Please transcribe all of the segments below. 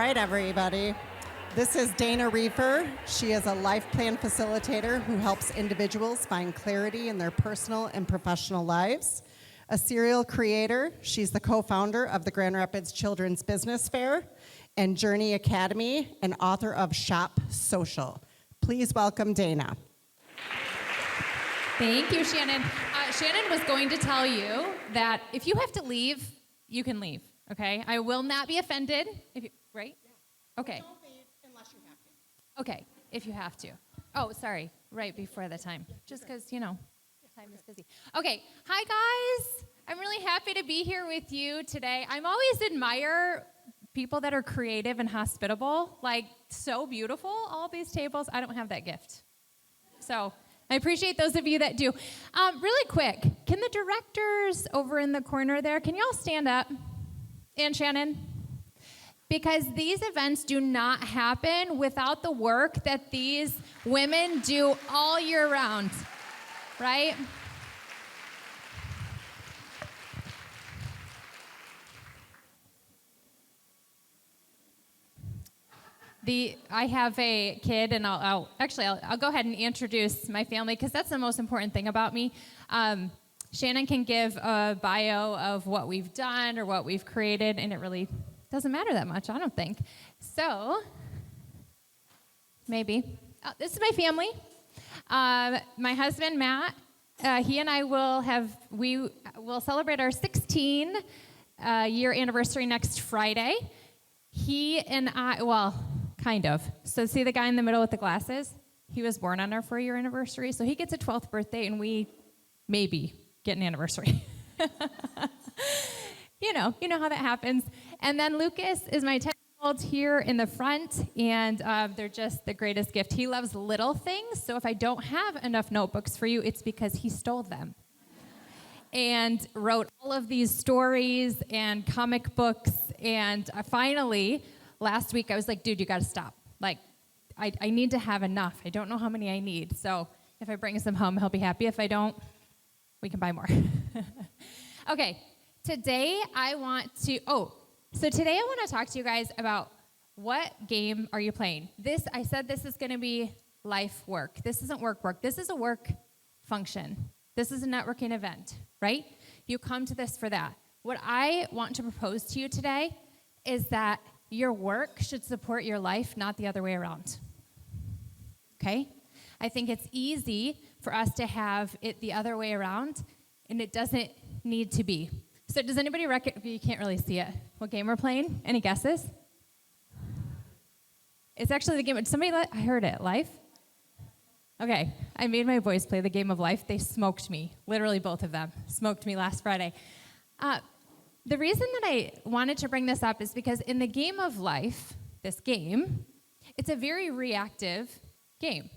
right, everybody. This is Dana Reefer. She is a life plan facilitator who helps individuals find clarity in their personal and professional lives. A serial creator, she's the co-founder of the Grand Rapids Children's Business Fair and Journey Academy, and author of Shop Social. Please welcome Dana. Thank you, Shannon. Shannon was going to tell you that if you have to leave, you can leave, okay? I will not be offended, if you, right? Yeah. Okay. Don't leave unless you have to. Okay, if you have to. Oh, sorry, right before the time. Just because, you know, time is busy. Okay, hi guys. I'm really happy to be here with you today. I'm always admire people that are creative and hospitable, like so beautiful, all these tables. I don't have that gift. So I appreciate those of you that do. Really quick, can the directors over in the corner there, can y'all stand up? And Shannon? Because these events do not happen without the work that these women do all year round, right? I have a kid, and I'll go ahead and introduce my family because that's the most important thing about me. Shannon can give a bio of what we've done or what we've created, and it really doesn't matter that much, I don't think. So, maybe. This is my family. My husband, Matt, he and I we will celebrate our 16-year anniversary next Friday. He and I, well, kind of. So see the guy in the middle with the glasses? He was born on our 4-year anniversary, so he gets a 12th birthday, and we maybe get an anniversary. You know how that happens. And then Lucas is my 10-year-old here in the front, and they're just the greatest gift. He loves little things, so if I don't have enough notebooks for you, it's because he stole them and wrote all of these stories and comic books. And finally, last week, I was like, dude, you got to stop. Like, I need to have enough. I don't know how many I need. So if I bring some home, he'll be happy. If I don't, we can buy more. Okay, today I want to talk to you guys about what game are you playing. I said this is going to be life work. This isn't work. This is a work function. This is a networking event, right? You come to this for that. What I want to propose to you today is that your work should support your life, not the other way around. Okay? I think it's easy for us to have it the other way around, and it doesn't need to be. So does anybody you can't really see it, what game we're playing? Any guesses? It's actually the game, I heard it, Life? Okay, I made my boys play the game of life. They smoked me, literally both of them, smoked me last Friday. The reason that I wanted to bring this up is because in the game of life, this game, it's a very reactive game.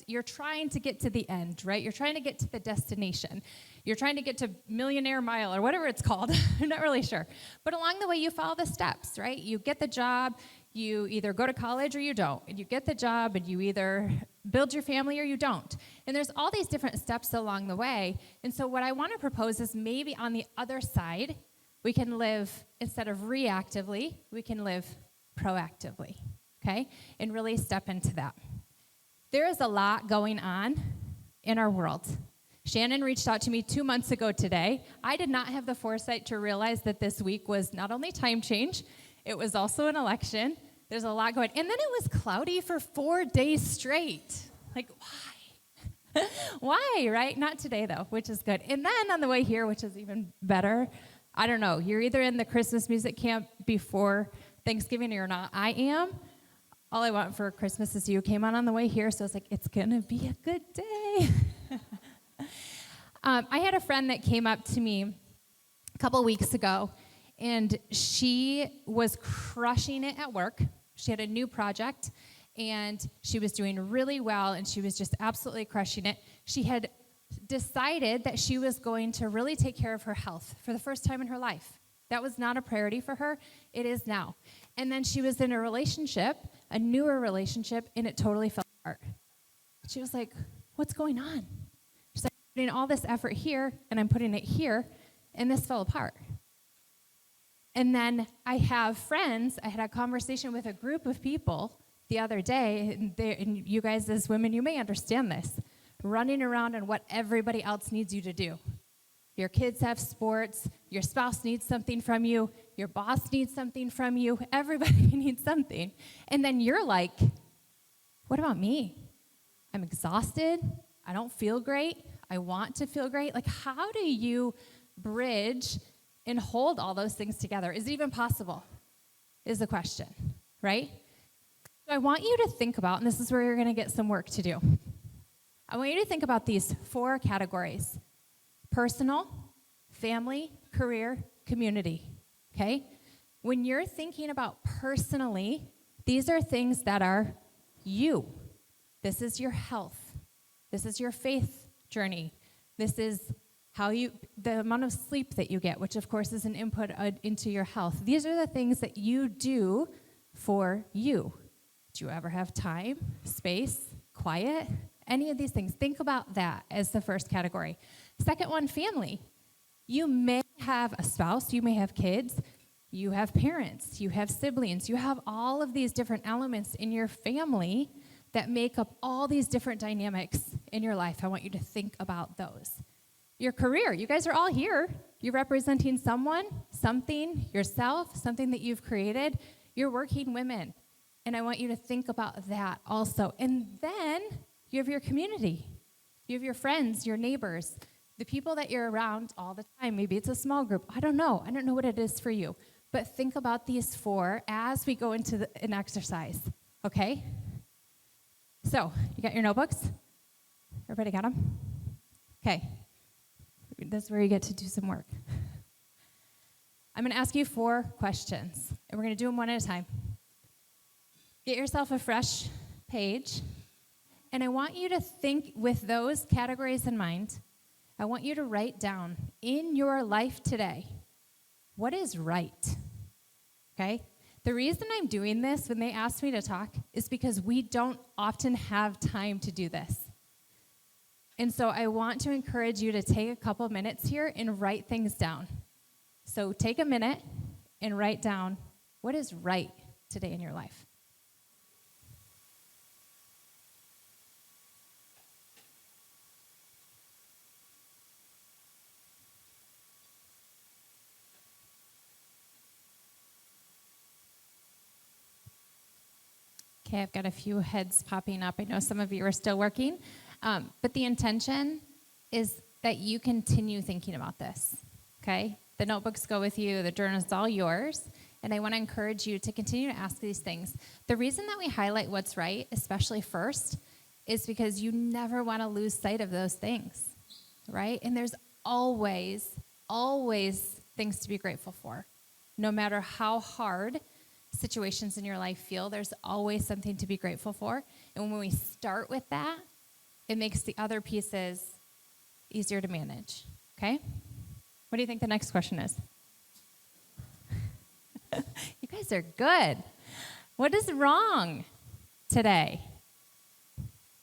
You're trying to get to the end, right? You're trying to get to the destination. You're trying to get to Millionaire Mile or whatever it's called. I'm not really sure. But along the way, you follow the steps, right? You get the job. You either go to college or you don't. And you get the job, and you either build your family or you don't. And there's all these different steps along the way. And so what I want to propose is maybe on the other side, we can live, instead of reactively, we can live proactively, okay? And really step into that. There is a lot going on in our world. Shannon reached out to me 2 months ago today. I did not have the foresight to realize that this week was not only time change, it was also an election. There's a lot going on. And then it was cloudy for 4 days straight. Like, why? Why, right? Not today, though, which is good. And then on the way here, which is even better, I don't know, you're either in the Christmas music camp before Thanksgiving or you're not. I am. All I Want for Christmas Is You came on the way here, so I was like, it's going to be a good day. I had a friend that came up to me a couple weeks ago, and she was crushing it at work. She had a new project, and she was doing really well, and she was just absolutely crushing it. She had decided that she was going to really take care of her health for the first time in her life. That was not a priority for her. It is now. And then she was in a relationship, a newer relationship, and it totally fell apart. She was like, what's going on? She's like, I'm putting all this effort here, and I'm putting it here, and this fell apart. And then I have friends. I had a conversation with a group of people the other day, and you guys as women, you may understand this, running around on what everybody else needs you to do. Your kids have sports, your spouse needs something from you, your boss needs something from you, everybody needs something. And then you're like, what about me? I'm exhausted, I don't feel great, I want to feel great. Like, how do you bridge and hold all those things together? Is it even possible? Is the question, right? So I want you to think about, and this is where you're going to get some work to do. I want you to think about these 4 categories: personal, family, career, community, okay? When you're thinking about personally, these are things that are you. This is your health. This is your faith journey. This is the amount of sleep that you get, which of course is an input into your health. These are the things that you do for you. Do you ever have time, space, quiet? Any of these things. Think about that as the first category. Second one, family. You may have a spouse, you may have kids, you have parents, you have siblings, you have all of these different elements in your family that make up all these different dynamics in your life. I want you to think about those. Your career, you guys are all here. You're representing someone, something, yourself, something that you've created. You're working women. And I want you to think about that also. And then you have your community. You have your friends, your neighbors, the people that you're around all the time. Maybe it's a small group. I don't know. I don't know what it is for you. But think about these 4 as we go into an exercise, okay? So, you got your notebooks? Everybody got them? Okay. This is where you get to do some work. I'm going to ask you 4 questions, and we're going to do them one at a time. Get yourself a fresh page, and I want you to think with those categories in mind. I want you to write down in your life today, what is right? Okay? The reason I'm doing this when they ask me to talk is because we don't often have time to do this. And so I want to encourage you to take a couple of minutes here and write things down. So take a minute and write down what is right today in your life. Okay, I've got a few heads popping up. I know some of you are still working, but the intention is that you continue thinking about this, okay? The notebooks go with you, the journal is all yours, and I want to encourage you to continue to ask these things. The reason that we highlight what's right, especially first, is because you never want to lose sight of those things, right? And there's always things to be grateful for. No matter how hard situations in your life feel, there's always something to be grateful for. And when we start with that, it makes the other pieces easier to manage, okay? What do you think the next question is? You guys are good. What is wrong today?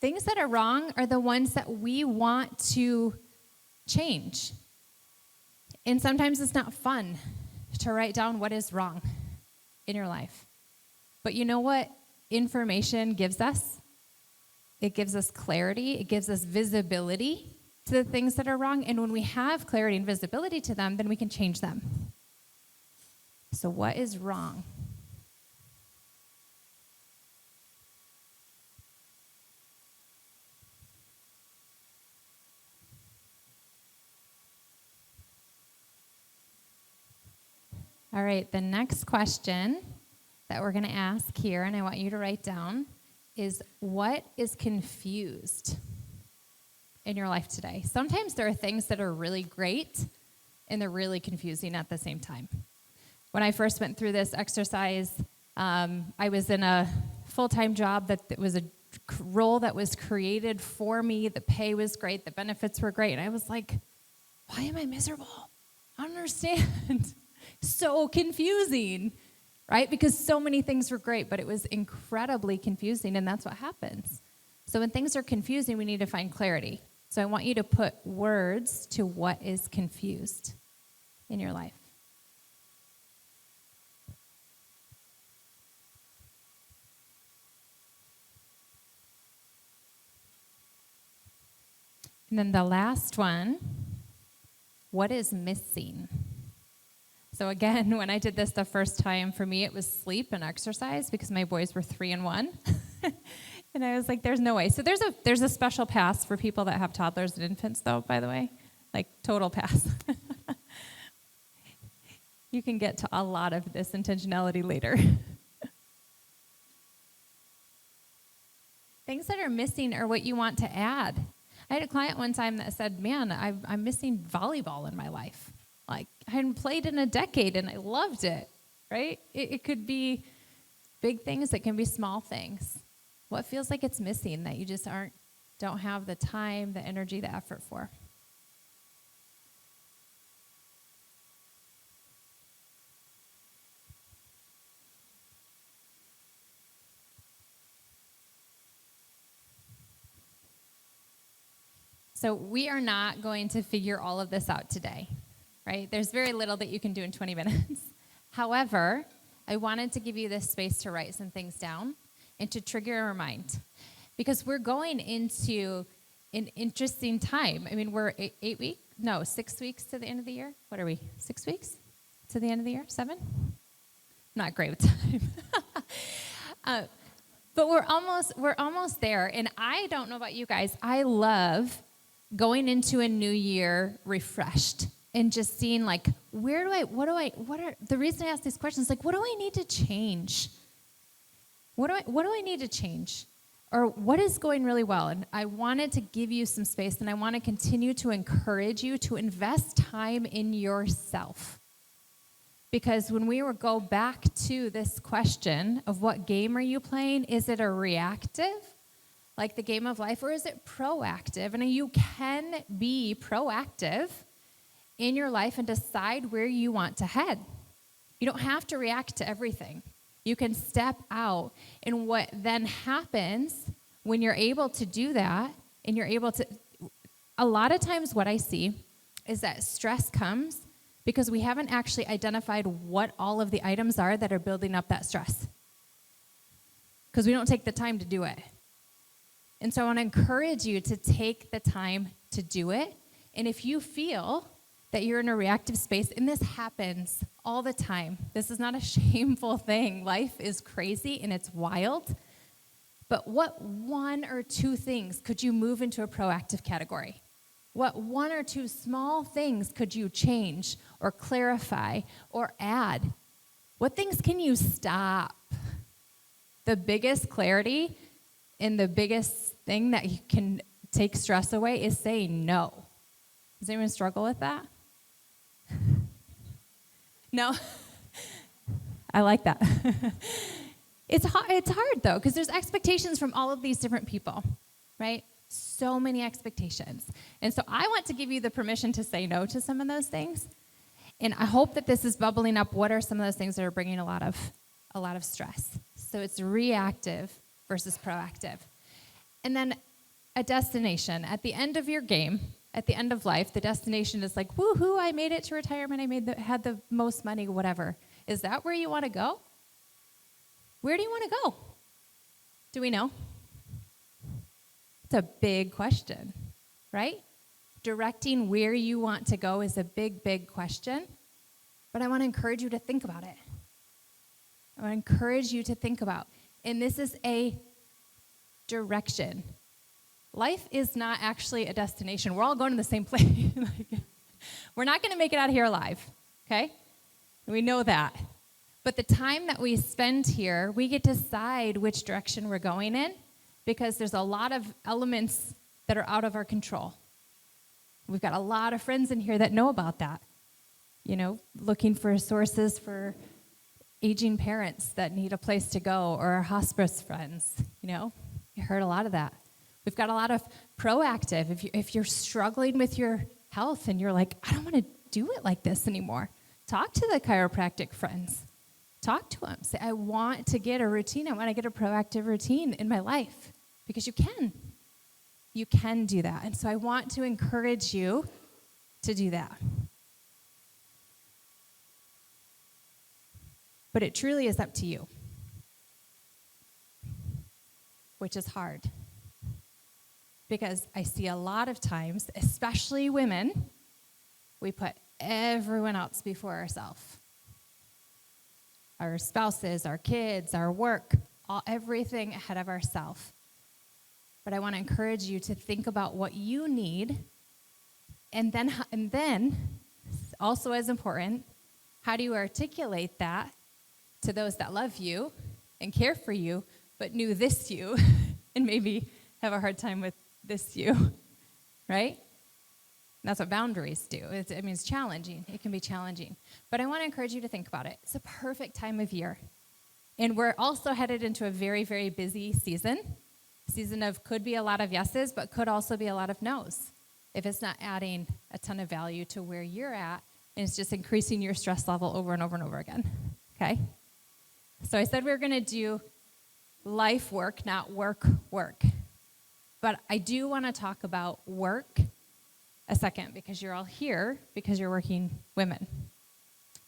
Things that are wrong are the ones that we want to change. And sometimes it's not fun to write down what is wrong in your life. But you know what information gives us? It gives us clarity. It gives us visibility to the things that are wrong. And when we have clarity and visibility to them, then we can change them. So what is wrong? All right, the next question that we're going to ask here, and I want you to write down, is what is confused in your life today? Sometimes there are things that are really great, and they're really confusing at the same time. When I first went through this exercise, I was in a full-time job that was a role that was created for me. The pay was great. The benefits were great. And I was like, why am I miserable? I don't understand. So confusing, right? Because so many things were great, but it was incredibly confusing, and that's what happens. So when things are confusing, we need to find clarity. So I want you to put words to what is confused in your life. And then the last one, what is missing? So again, when I did this the first time, for me it was sleep and exercise because my boys were 3 and 1. And I was like, there's no way. So there's a special pass for people that have toddlers and infants, though, by the way. Like, total pass. You can get to a lot of this intentionality later. Things that are missing are what you want to add. I had a client one time that said, man, I'm missing volleyball in my life. Like, I hadn't played in a decade, and I loved it, right? It could be big things. It can be small things. What feels like it's missing that you just don't have the time, the energy, the effort for? So we are not going to figure all of this out today, right? There's very little that you can do in 20 minutes. However, I wanted to give you this space to write some things down and to trigger your mind, because we're going into an interesting time. I mean, we're 6 weeks to the end of the year. What are we, 6 weeks to the end of the year? 7? I'm not great with time. But we're almost there. And I don't know about you guys. I love going into a new year refreshed and just seeing, like, the reason I ask these questions, like, what do I need to change? What do I need to change? Or what is going really well? And I wanted to give you some space, and I want to continue to encourage you to invest time in yourself. Because when we go back to this question of what game are you playing, is it a reactive, like the game of life, or is it proactive? And you can be proactive in your life and decide where you want to head. You don't have to react to everything. You can step out, and what then happens when you're able to do that, and you're able to, a lot of times what I see is that stress comes because we haven't actually identified what all of the items are that are building up that stress. Because we don't take the time to do it. And so I want to encourage you to take the time to do it. And if you feel that you're in a reactive space, and this happens all the time. This is not a shameful thing. Life is crazy and it's wild. But what 1 or 2 things could you move into a proactive category? What 1 or 2 small things could you change or clarify or add? What things can you stop? The biggest clarity and the biggest thing that you can take stress away is saying no. Does anyone struggle with that? No? I like that. It's hard, though, because there's expectations from all of these different people, right? So many expectations. And so I want to give you the permission to say no to some of those things. And I hope that this is bubbling up. What are some of those things that are bringing a lot of stress? So it's reactive versus proactive. And then a destination. At the end of your game, at the end of life, the destination is like, woohoo, I made it to retirement. Had the most money, whatever. Is that where you want to go? Where do you want to go? Do we know? It's a big question, right? Directing where you want to go is a big, big question. But I want to encourage you to think about it. I want to encourage you to think about. And this is a direction. Life is not actually a destination. We're all going to the same place. We're not going to make it out of here alive, okay? We know that. But the time that we spend here, we get to decide which direction we're going in, because there's a lot of elements that are out of our control. We've got a lot of friends in here that know about that. You know, looking for sources for aging parents that need a place to go, or our hospice friends, you know. You heard a lot of that. We've got a lot of proactive. If you're struggling with your health and you're like, I don't want to do it like this anymore, talk to the chiropractic friends. Talk to them. Say, I want to get a routine. I want to get a proactive routine in my life, because you can. You can do that. And so I want to encourage you to do that. But it truly is up to you, which is hard. because I see a lot of times, especially women, we put everyone else before ourselves. Our spouses, our kids, our work, everything ahead of ourselves. But I want to encourage you to think about what you need, and then, also as important, how do you articulate that to those that love you and care for you, but knew this you, and maybe have a hard time with this you, right? That's what boundaries do. It's challenging. It can be challenging. But I want to encourage you to think about it. It's a perfect time of year. And we're also headed into a very, very busy season of could be a lot of yeses, but could also be a lot of nos if it's not adding a ton of value to where you're at, and it's just increasing your stress level over and over and over again, okay? So I said we were going to do life work, not work. But I do want to talk about work a second, because you're all here because you're working women.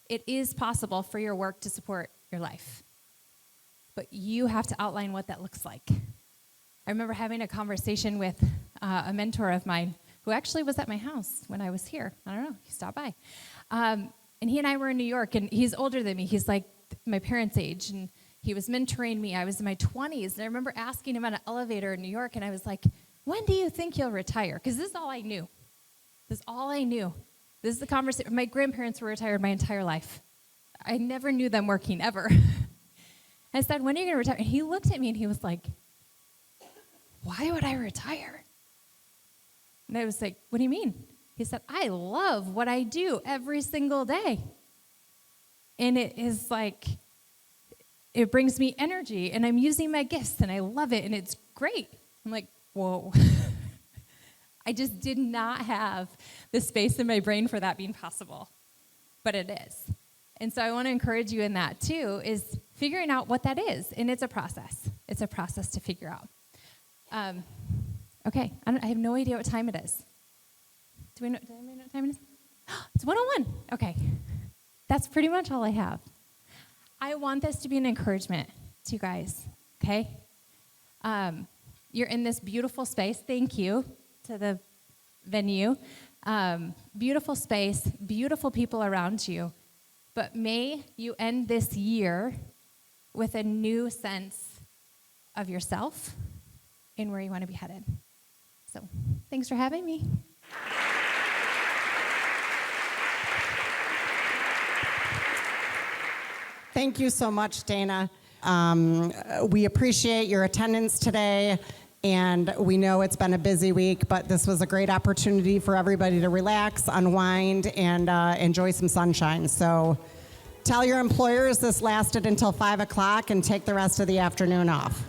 It is possible for your work to support your life, but you have to outline what that looks like. I remember having a conversation with a mentor of mine who actually was at my house when I was here. I don't know, he stopped by. And he and I were in New York, and he's older than me. He's like my parents' age, and he was mentoring me. I was in my 20s, and I remember asking him on an elevator in New York, and I was like, when do you think you'll retire? Because this is all I knew. This is the conversation. My grandparents were retired my entire life. I never knew them working, ever. I said, when are you going to retire? And he looked at me, and he was like, why would I retire? And I was like, what do you mean? He said, I love what I do every single day. And it is like, it brings me energy, and I'm using my gifts, and I love it, and it's great. I'm like, whoa. I just did not have the space in my brain for that being possible, but it is. And so I want to encourage you in that too, is figuring out what that is, and it's a process. It's a process to figure out. Okay, I have no idea what time it is. Do I know what time it is? It's 1:01. Okay, that's pretty much all I have. I want this to be an encouragement to you guys, okay? You're in this beautiful space. Thank you to the venue. Beautiful space, beautiful people around you. But may you end this year with a new sense of yourself and where you want to be headed. So, thanks for having me. Thank you so much, Dana. We appreciate your attendance today, and we know it's been a busy week, but this was a great opportunity for everybody to relax, unwind, and enjoy some sunshine. So tell your employers this lasted until 5 o'clock and take the rest of the afternoon off.